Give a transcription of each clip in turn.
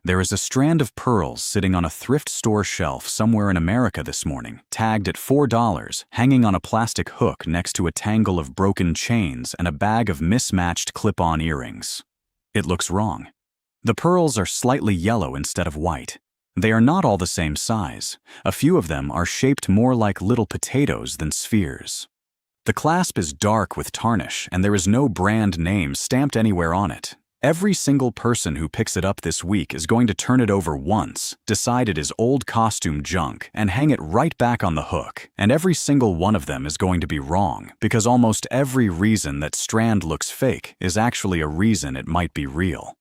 There is a strand of pearls sitting on a thrift store shelf somewhere in America this morning, tagged at $4, hanging on a plastic hook next to a tangle of broken chains and a bag of mismatched clip-on earrings. It looks wrong. The pearls are slightly yellow instead of white. They are not all the same size. A few of them are shaped more like little potatoes than spheres. The clasp is dark with tarnish, and there is no brand name stamped anywhere on it. Every single person who picks it up this week is going to turn it over once, decide it is old costume junk, and hang it right back on the hook. And every single one of them is going to be wrong, because almost every reason that Strand looks fake is actually a reason it might be real.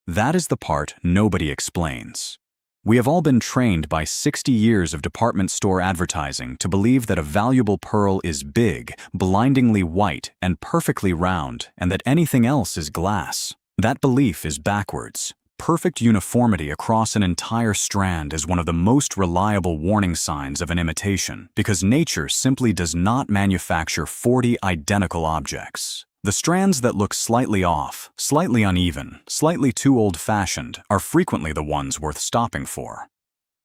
That is the part nobody explains. We have all been trained by 60 years of department store advertising to believe that a valuable pearl is big, blindingly white, and perfectly round, and that anything else is glass. That belief is backwards. Perfect uniformity across an entire strand is one of the most reliable warning signs of an imitation, because nature simply does not manufacture 40 identical objects. The strands that look slightly off, slightly uneven, slightly too old-fashioned are frequently the ones worth stopping for.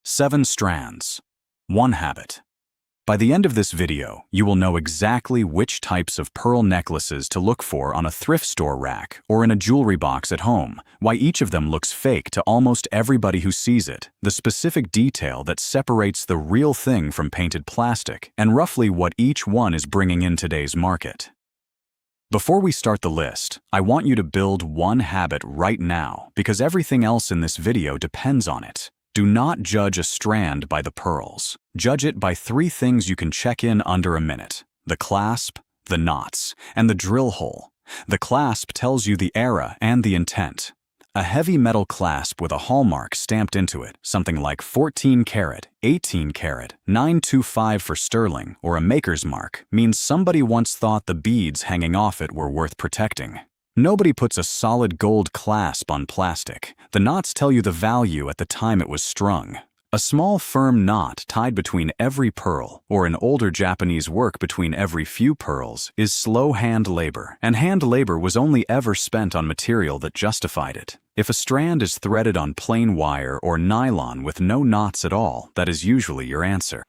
7 strands. 1 habit. By the end of this video, you will know exactly which types of pearl necklaces to look for on a thrift store rack or in a jewelry box at home, why each of them looks fake to almost everybody who sees it, the specific detail that separates the real thing from painted plastic, and roughly what each one is bringing in today's market. Before we start the list, I want you to build one habit right now because everything else in this video depends on it. Do not judge a strand by the pearls. Judge it by 3 things you can check in under a minute: the clasp, the knots, and the drill hole. The clasp tells you the era and the intent. A heavy metal clasp with a hallmark stamped into it, something like 14 karat, 18 karat, 925 for sterling, or a maker's mark, means somebody once thought the beads hanging off it were worth protecting. Nobody puts a solid gold clasp on plastic. The knots tell you the value at the time it was strung. A small firm knot tied between every pearl, or in older Japanese work between every few pearls, is slow hand labor, and hand labor was only ever spent on material that justified it. If a strand is threaded on plain wire or nylon with no knots at all, that is usually your answer.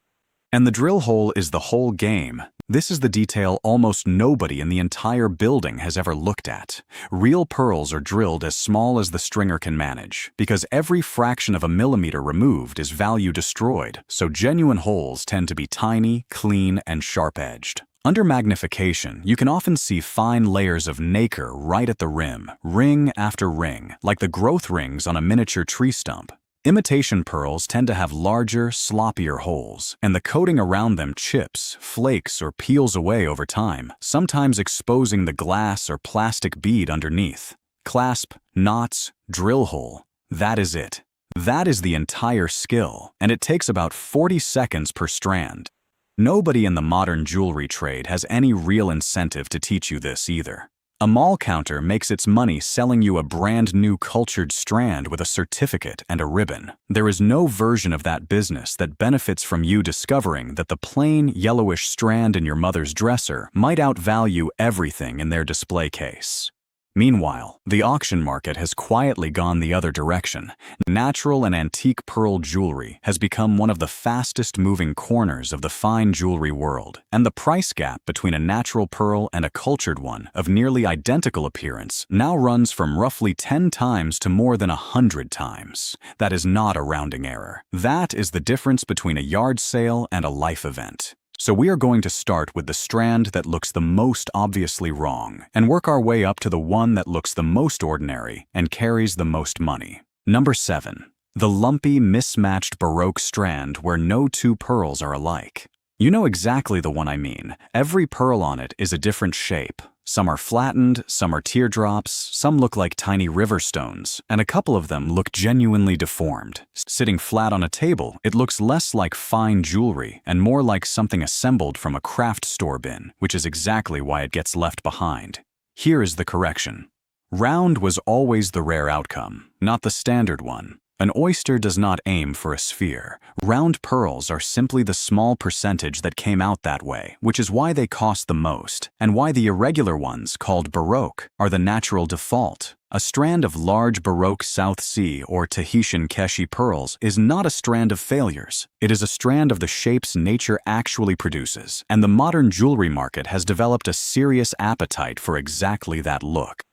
And the drill hole is the whole game. This is the detail almost nobody in the entire building has ever looked at. Real pearls are drilled as small as the stringer can manage, because every fraction of a millimeter removed is value destroyed, so genuine holes tend to be tiny, clean, and sharp-edged. Under magnification, you can often see fine layers of nacre right at the rim, ring after ring, like the growth rings on a miniature tree stump. Imitation pearls tend to have larger, sloppier holes, and the coating around them chips, flakes, or peels away over time, sometimes exposing the glass or plastic bead underneath. Clasp, knots, drill hole, that is it. That is the entire skill, and it takes about 40 seconds per strand. Nobody in the modern jewelry trade has any real incentive to teach you this either. A mall counter makes its money selling you a brand new cultured strand with a certificate and a ribbon. There is no version of that business that benefits from you discovering that the plain, yellowish strand in your mother's dresser might outvalue everything in their display case. Meanwhile, the auction market has quietly gone the other direction. Natural and antique pearl jewelry has become one of the fastest-moving corners of the fine jewelry world, and the price gap between a natural pearl and a cultured one of nearly identical appearance now runs from roughly 10 times to more than 100 times. That is not a rounding error. That is the difference between a yard sale and a life event. So we are going to start with the strand that looks the most obviously wrong and work our way up to the one that looks the most ordinary and carries the most money. Number 7. The lumpy, mismatched Baroque strand where no 2 pearls are alike. You know exactly the one I mean. Every pearl on it is a different shape. Some are flattened, some are teardrops, some look like tiny river stones, and a couple of them look genuinely deformed. Sitting flat on a table, it looks less like fine jewelry and more like something assembled from a craft store bin, which is exactly why it gets left behind. Here is the correction. Round was always the rare outcome, not the standard one. An oyster does not aim for a sphere. Round pearls are simply the small percentage that came out that way, which is why they cost the most, and why the irregular ones, called Baroque, are the natural default. A strand of large Baroque South Sea or Tahitian Keshi pearls is not a strand of failures. It is a strand of the shapes nature actually produces, and the modern jewelry market has developed a serious appetite for exactly that look.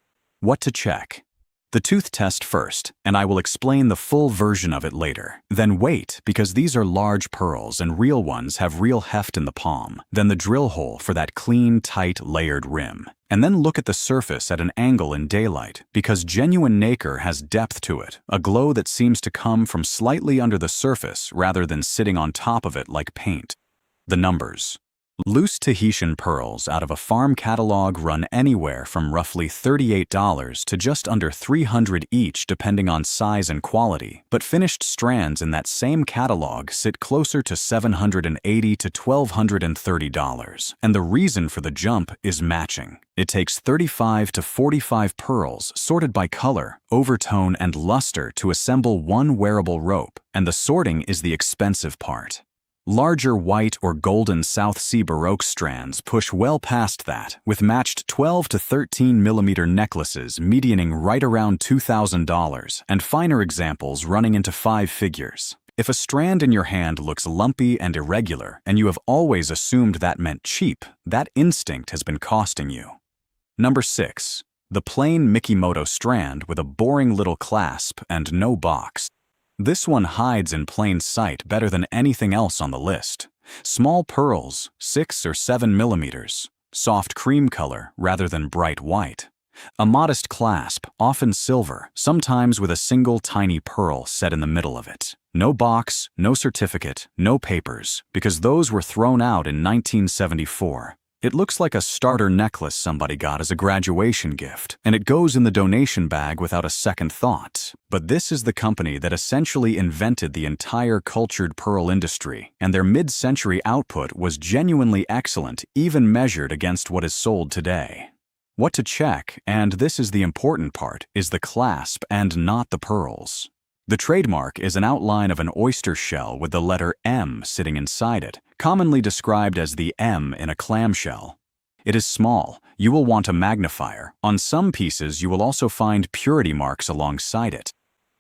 What to check? The tooth test first, and I will explain the full version of it later. Then wait, because these are large pearls and real ones have real heft in the palm. Then the drill hole for that clean, tight, layered rim. And then look at the surface at an angle in daylight, because genuine nacre has depth to it, a glow that seems to come from slightly under the surface rather than sitting on top of it like paint. The numbers. Loose Tahitian pearls out of a farm catalog run anywhere from roughly $38 to just under $300 each depending on size and quality, but finished strands in that same catalog sit closer to $780 to $1,230. And the reason for the jump is matching. It takes 35 to 45 pearls sorted by color, overtone, and luster to assemble one wearable rope, and the sorting is the expensive part. Larger white or golden South Sea Baroque strands push well past that, with matched 12 to 13 millimeter necklaces medianing right around $2,000 and finer examples running into 5 figures. If a strand in your hand looks lumpy and irregular, and you have always assumed that meant cheap, that instinct has been costing you. Number 6. The plain Mikimoto strand with a boring little clasp and no box. This one hides in plain sight better than anything else on the list. Small pearls, 6 or 7 millimeters. Soft cream color rather than bright white. A modest clasp, often silver, sometimes with a single tiny pearl set in the middle of it. No box, no certificate, no papers, because those were thrown out in 1974. It looks like a starter necklace somebody got as a graduation gift, and it goes in the donation bag without a second thought. But this is the company that essentially invented the entire cultured pearl industry, and their mid-century output was genuinely excellent, even measured against what is sold today. What to check, and this is the important part, is the clasp and not the pearls. The trademark is an outline of an oyster shell with the letter M sitting inside it, commonly described as the M in a clamshell. It is small. You will want a magnifier. On some pieces, you will also find purity marks alongside it.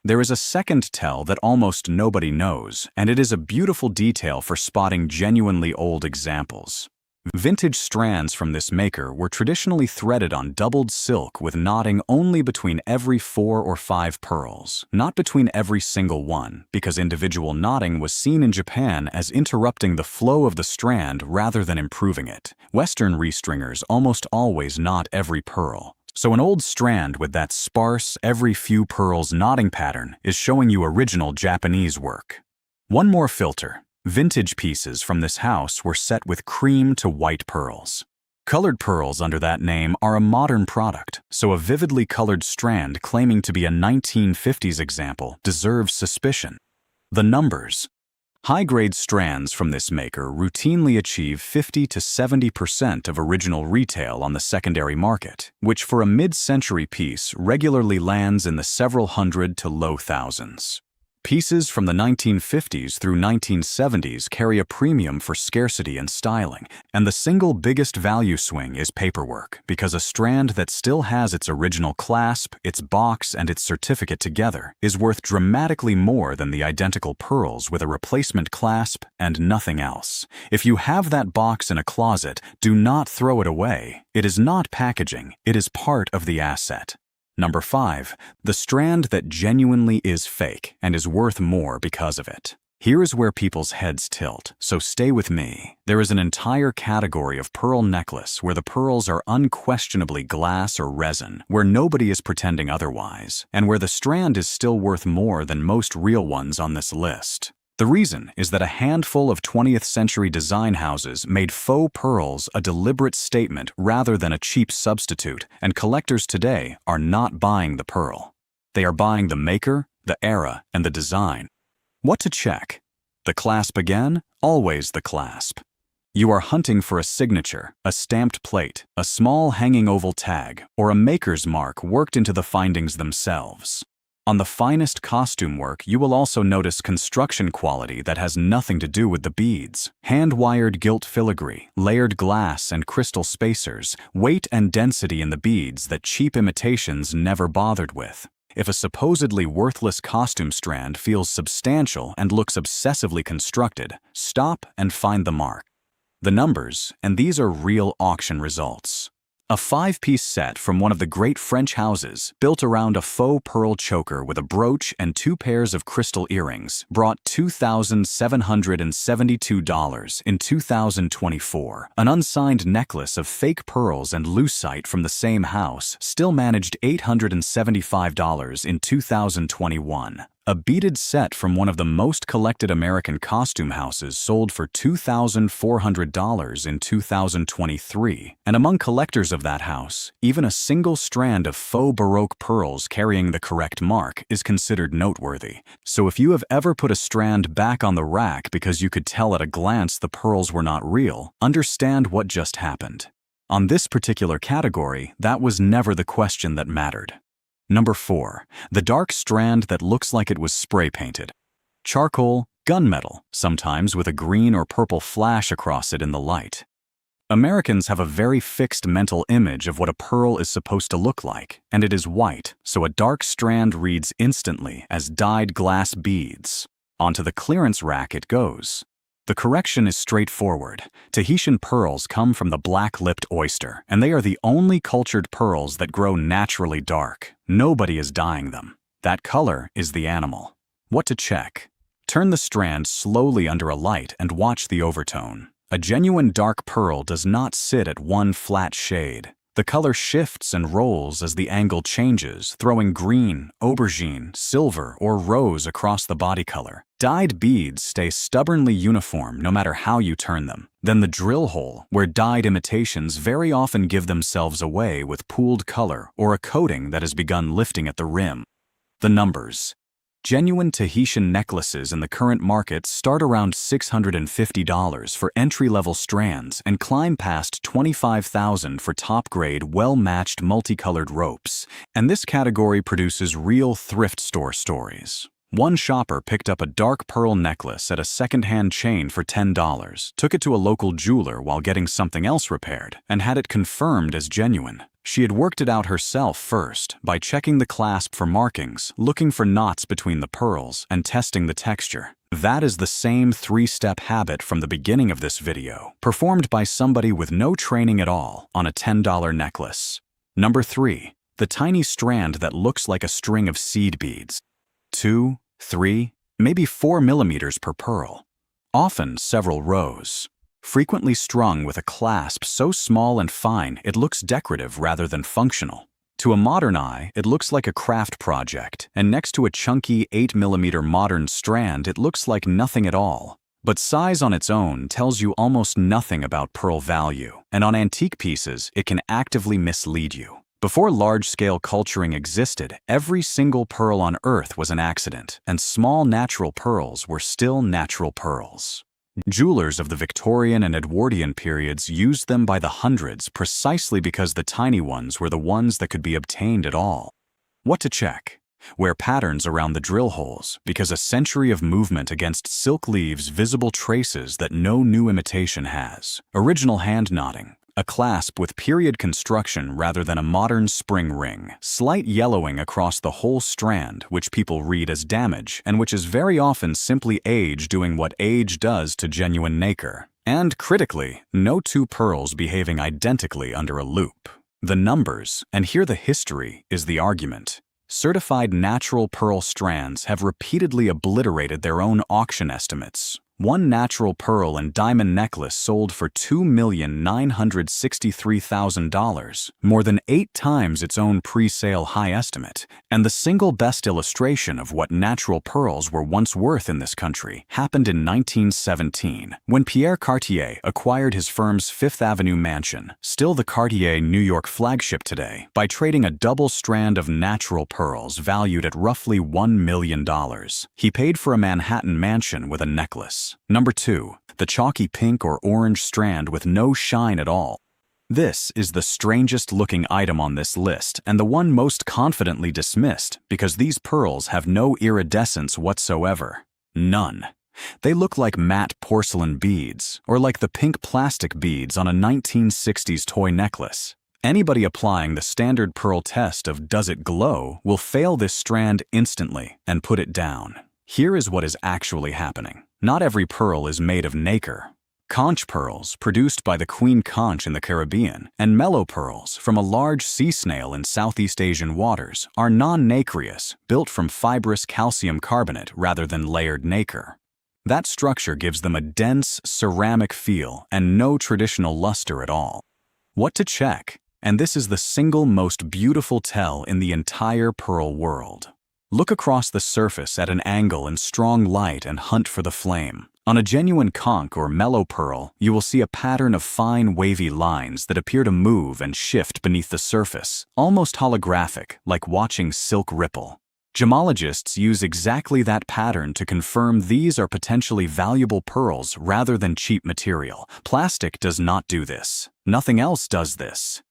There is a second tell that almost nobody knows, and it is a beautiful detail for spotting genuinely old examples. Vintage strands from this maker were traditionally threaded on doubled silk with knotting only between every 4 or 5 pearls, not between every single one, because individual knotting was seen in Japan as interrupting the flow of the strand rather than improving it. Western restringers almost always knot every pearl. So an old strand with that sparse, every few pearls knotting pattern is showing you original Japanese work. One more filter. Vintage pieces from this house were set with cream to white pearls. Colored pearls under that name are a modern product, so a vividly colored strand claiming to be a 1950s example deserves suspicion. The numbers. High-grade strands from this maker routinely achieve 50 to 70% of original retail on the secondary market, which for a mid-century piece regularly lands in the several hundred to low thousands. Pieces from the 1950s through 1970s carry a premium for scarcity and styling, and the single biggest value swing is paperwork, because a strand that still has its original clasp, its box, and its certificate together is worth dramatically more than the identical pearls with a replacement clasp and nothing else. If you have that box in a closet, do not throw it away. It is not packaging, it is part of the asset. Number 5. The strand that genuinely is fake and is worth more because of it. Here is where people's heads tilt, so stay with me. There is an entire category of pearl necklace where the pearls are unquestionably glass or resin, where nobody is pretending otherwise, and where the strand is still worth more than most real ones on this list. The reason is that a handful of 20th century design houses made faux pearls a deliberate statement rather than a cheap substitute, and collectors today are not buying the pearl. They are buying the maker, the era, and the design. What to check? The clasp again? Always the clasp. You are hunting for a signature, a stamped plate, a small hanging oval tag, or a maker's mark worked into the findings themselves. On the finest costume work, you will also notice construction quality that has nothing to do with the beads. Hand-wired gilt filigree, layered glass and crystal spacers, weight and density in the beads that cheap imitations never bothered with. If a supposedly worthless costume strand feels substantial and looks obsessively constructed, stop and find the mark. The numbers, and these are real auction results. A 5-piece set from one of the great French houses, built around a faux pearl choker with a brooch and 2 pairs of crystal earrings, brought $2,772 in 2024. An unsigned necklace of fake pearls and lucite from the same house still managed $875 in 2021. A beaded set from one of the most collected American costume houses sold for $2,400 in 2023. And among collectors of that house, even a single strand of faux Baroque pearls carrying the correct mark is considered noteworthy. So if you have ever put a strand back on the rack because you could tell at a glance the pearls were not real, understand what just happened. On this particular category, that was never the question that mattered. Number 4. The dark strand that looks like it was spray painted. Charcoal, gunmetal, sometimes with a green or purple flash across it in the light. Americans have a very fixed mental image of what a pearl is supposed to look like, and it is white, so a dark strand reads instantly as dyed glass beads. Onto the clearance rack it goes. The correction is straightforward. Tahitian pearls come from the black-lipped oyster, and they are the only cultured pearls that grow naturally dark. Nobody is dyeing them. That color is the animal. What to check? Turn the strand slowly under a light and watch the overtone. A genuine dark pearl does not sit at one flat shade. The color shifts and rolls as the angle changes, throwing green, aubergine, silver, or rose across the body color. Dyed beads stay stubbornly uniform no matter how you turn them. Then the drill hole, where dyed imitations very often give themselves away with pooled color or a coating that has begun lifting at the rim. The numbers. Genuine Tahitian necklaces in the current market start around $650 for entry-level strands and climb past $25,000 for top-grade, well-matched multicolored ropes. And this category produces real thrift store stories. One shopper picked up a dark pearl necklace at a second-hand chain for $10, took it to a local jeweler while getting something else repaired, and had it confirmed as genuine. She had worked it out herself first by checking the clasp for markings, looking for knots between the pearls, and testing the texture. That is the same 3-step habit from the beginning of this video, performed by somebody with no training at all on a $10 necklace. Number 3. The tiny strand that looks like a string of seed beads. 2, 3, maybe 4 millimeters per pearl. Often several rows. Frequently strung with a clasp so small and fine it looks decorative rather than functional. To a modern eye, it looks like a craft project, and next to a chunky 8mm modern strand it looks like nothing at all. But size on its own tells you almost nothing about pearl value, and on antique pieces it can actively mislead you. Before large-scale culturing existed, every single pearl on Earth was an accident, and small natural pearls were still natural pearls. Jewelers of the Victorian and Edwardian periods used them by the hundreds precisely because the tiny ones were the ones that could be obtained at all. What to check? Wear patterns around the drill holes, because a century of movement against silk leaves visible traces that no new imitation has. Original hand knotting. A clasp with period construction rather than a modern spring ring. Slight yellowing across the whole strand, which people read as damage, and which is very often simply age doing what age does to genuine nacre. And critically, no 2 pearls behaving identically under a loop. The numbers, and here the history, is the argument. Certified natural pearl strands have repeatedly obliterated their own auction estimates. One natural pearl and diamond necklace sold for $2,963,000, more than 8 times its own pre-sale high estimate. And the single best illustration of what natural pearls were once worth in this country happened in 1917, when Pierre Cartier acquired his firm's Fifth Avenue mansion, still the Cartier New York flagship today, by trading a double strand of natural pearls valued at roughly $1 million. He paid for a Manhattan mansion with a necklace. Number 2. The chalky pink or orange strand with no shine at all. This is the strangest looking item on this list and the one most confidently dismissed because these pearls have no iridescence whatsoever. None. They look like matte porcelain beads, or like the pink plastic beads on a 1960s toy necklace. Anybody applying the standard pearl test of does it glow will fail this strand instantly and put it down. Here is what is actually happening. Not every pearl is made of nacre. Conch pearls, produced by the Queen Conch in the Caribbean, and Melo pearls from a large sea snail in Southeast Asian waters, are non-nacreous, built from fibrous calcium carbonate rather than layered nacre. That structure gives them a dense, ceramic feel and no traditional luster at all. What to check? And this is the single most beautiful tell in the entire pearl world. Look across the surface at an angle in strong light and hunt for the flame. On a genuine conch or Melo pearl, you will see a pattern of fine wavy lines that appear to move and shift beneath the surface, almost holographic, like watching silk ripple. Gemologists use exactly that pattern to confirm these are potentially valuable pearls rather than cheap material. Plastic does not do this. Nothing else does this.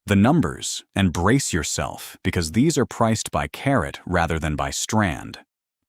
The numbers, and brace yourself, because these are priced by carat rather than by strand.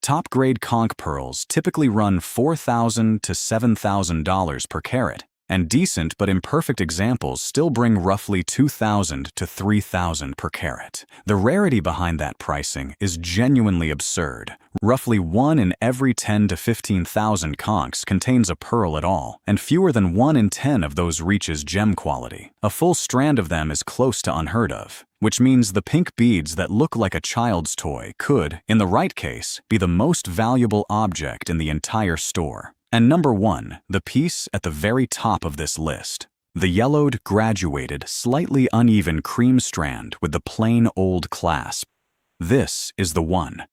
Top-grade conch pearls typically run $4,000 to $7,000 per carat, and decent but imperfect examples still bring roughly $2,000 to $3,000 per carat. The rarity behind that pricing is genuinely absurd. Roughly 1 in every 10 to 15,000 conchs contains a pearl at all, and fewer than 1 in 10 of those reaches gem quality. A full strand of them is close to unheard of, which means the pink beads that look like a child's toy could, in the right case, be the most valuable object in the entire store. And number 1, the piece at the very top of this list. The yellowed, graduated, slightly uneven cream strand with the plain old clasp. This is the one.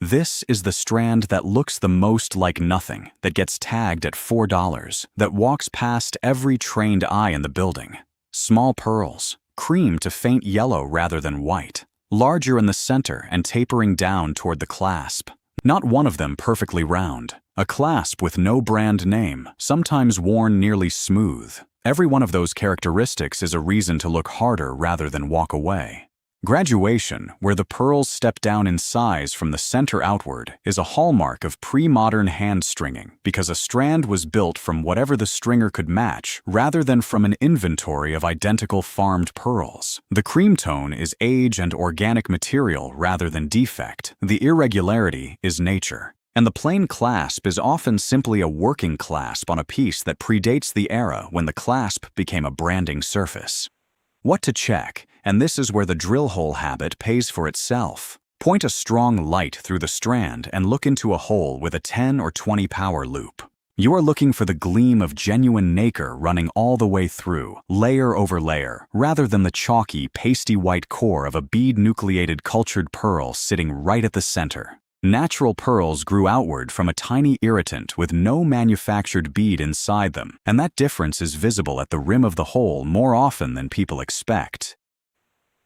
This is the strand that looks the most like nothing, that gets tagged at $4, that walks past every trained eye in the building. Small pearls, cream to faint yellow rather than white, larger in the center and tapering down toward the clasp. Not one of them perfectly round. A clasp with no brand name, sometimes worn nearly smooth. Every one of those characteristics is a reason to look harder rather than walk away. Graduation, where the pearls step down in size from the center outward, is a hallmark of pre-modern hand stringing because a strand was built from whatever the stringer could match rather than from an inventory of identical farmed pearls. The cream tone is age and organic material rather than defect. The irregularity is nature. And the plain clasp is often simply a working clasp on a piece that predates the era when the clasp became a branding surface. What to check? And this is where the drill hole habit pays for itself. Point a strong light through the strand and look into a hole with a 10 or 20 power loop. You are looking for the gleam of genuine nacre running all the way through, layer over layer, rather than the chalky, pasty white core of a bead-nucleated cultured pearl sitting right at the center. Natural pearls grew outward from a tiny irritant with no manufactured bead inside them, and that difference is visible at the rim of the hole more often than people expect.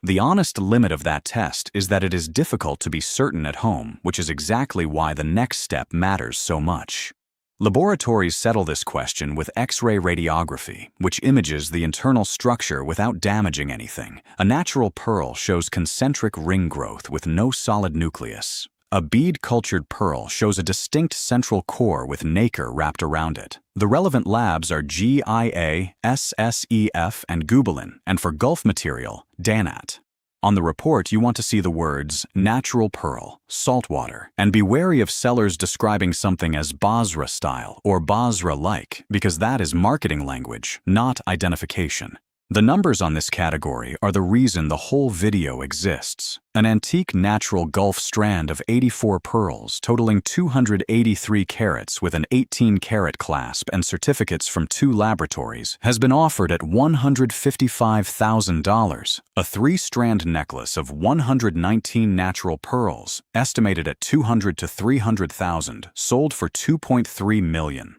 The honest limit of that test is that it is difficult to be certain at home, which is exactly why the next step matters so much. Laboratories settle this question with X-ray radiography, which images the internal structure without damaging anything. A natural pearl shows concentric ring growth with no solid nucleus. A bead-cultured pearl shows a distinct central core with nacre wrapped around it. The relevant labs are GIA, SSEF, and Gubelin, and for Gulf material, DANAT. On the report, you want to see the words natural pearl, saltwater, and be wary of sellers describing something as Basra style or Basra-like, because that is marketing language, not identification. The numbers on this category are the reason the whole video exists. An antique natural Gulf strand of 84 pearls totaling 283 carats with an 18-carat clasp and certificates from 2 laboratories has been offered at $155,000. A 3-strand necklace of 119 natural pearls, estimated at $200,000 to $300,000, sold for $2.3 million.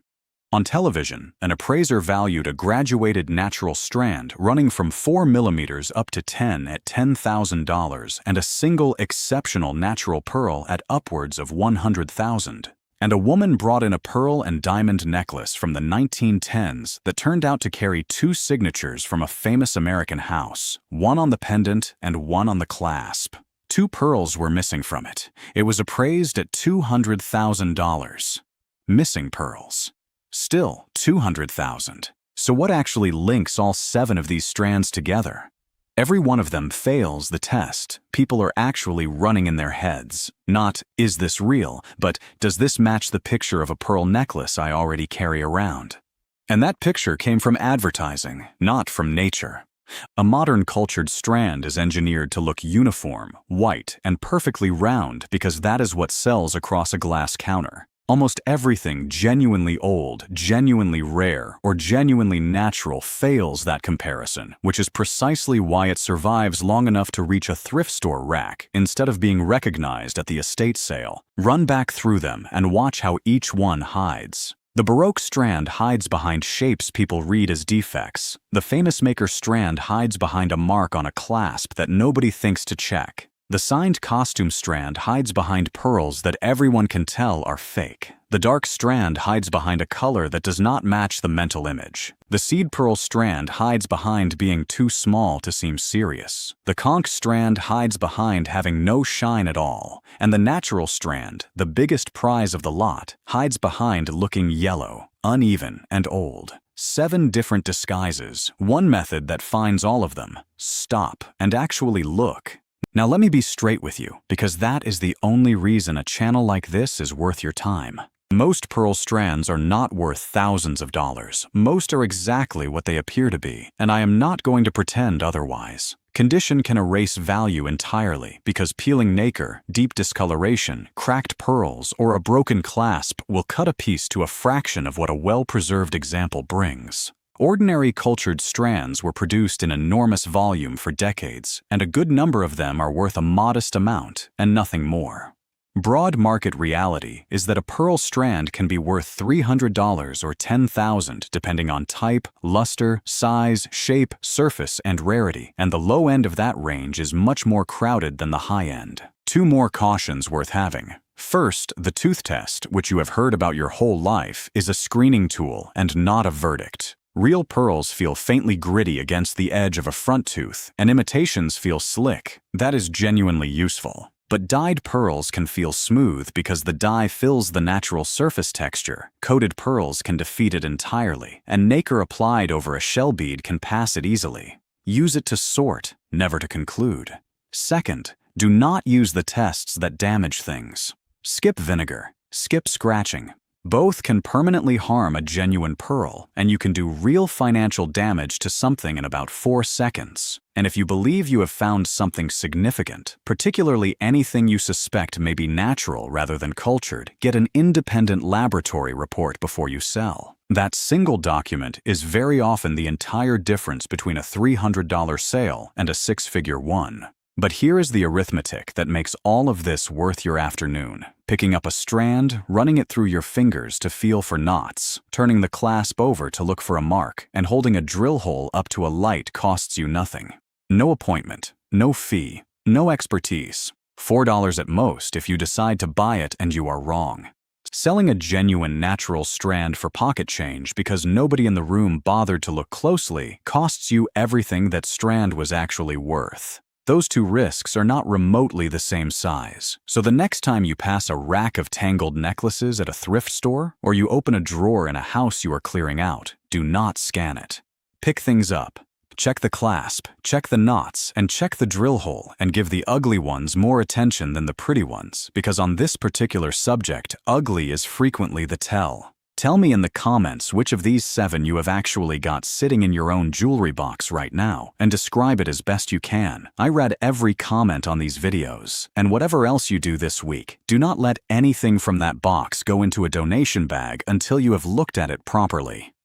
On television, an appraiser valued a graduated natural strand running from 4 millimeters up to 10 at $10,000 and a single exceptional natural pearl at upwards of $100,000. And a woman brought in a pearl and diamond necklace from the 1910s that turned out to carry two signatures from a famous American house, one on the pendant and one on the clasp. Two pearls were missing from it. It was appraised at $200,000. Missing pearls. Still $200,000. So what actually links all 7 of these strands together? Every one of them fails the test. People are actually running in their heads. Not, is this real, but does this match the picture of a pearl necklace I already carry around? And that picture came from advertising, not from nature. A modern cultured strand is engineered to look uniform, white, and perfectly round because that is what sells across a glass counter. Almost everything genuinely old, genuinely rare, or genuinely natural fails that comparison, which is precisely why it survives long enough to reach a thrift store rack instead of being recognized at the estate sale. Run back through them and watch how each one hides. The Baroque strand hides behind shapes people read as defects. The famous maker strand hides behind a mark on a clasp that nobody thinks to check. The signed costume strand hides behind pearls that everyone can tell are fake. The dark strand hides behind a color that does not match the mental image. The seed pearl strand hides behind being too small to seem serious. The conch strand hides behind having no shine at all. And the natural strand, the biggest prize of the lot, hides behind looking yellow, uneven, and old. 7 different disguises, one method that finds all of them. Stop and actually look. Now let me be straight with you, because that is the only reason a channel like this is worth your time. Most pearl strands are not worth thousands of dollars. Most are exactly what they appear to be, and I am not going to pretend otherwise. Condition can erase value entirely because peeling nacre, deep discoloration, cracked pearls, or a broken clasp will cut a piece to a fraction of what a well-preserved example brings. Ordinary cultured strands were produced in enormous volume for decades, and a good number of them are worth a modest amount and nothing more. Broad market reality is that a pearl strand can be worth $300 or $10,000 depending on type, luster, size, shape, surface, and rarity, and the low end of that range is much more crowded than the high end. 2 more cautions worth having. First, the tooth test, which you have heard about your whole life, is a screening tool and not a verdict. Real pearls feel faintly gritty against the edge of a front tooth, and imitations feel slick. That is genuinely useful. But dyed pearls can feel smooth because the dye fills the natural surface texture. Coated pearls can defeat it entirely, and nacre applied over a shell bead can pass it easily. Use it to sort, never to conclude. Second, do not use the tests that damage things. Skip vinegar. Skip scratching. Both can permanently harm a genuine pearl, and you can do real financial damage to something in about 4 seconds. And if you believe you have found something significant, particularly anything you suspect may be natural rather than cultured, get an independent laboratory report before you sell. That single document is very often the entire difference between a $300 sale and a 6-figure one. But here is the arithmetic that makes all of this worth your afternoon. Picking up a strand, running it through your fingers to feel for knots, turning the clasp over to look for a mark, and holding a drill hole up to a light costs you nothing. No appointment, no fee, no expertise. $4 at most if you decide to buy it and you are wrong. Selling a genuine natural strand for pocket change because nobody in the room bothered to look closely costs you everything that strand was actually worth. Those 2 risks are not remotely the same size, so the next time you pass a rack of tangled necklaces at a thrift store, or you open a drawer in a house you are clearing out, do not scan it. Pick things up. Check the clasp, check the knots, and check the drill hole, and give the ugly ones more attention than the pretty ones, because on this particular subject, ugly is frequently the tell. Tell me in the comments which of these 7 you have actually got sitting in your own jewelry box right now, and describe it as best you can. I read every comment on these videos, and whatever else you do this week, do not let anything from that box go into a donation bag until you have looked at it properly.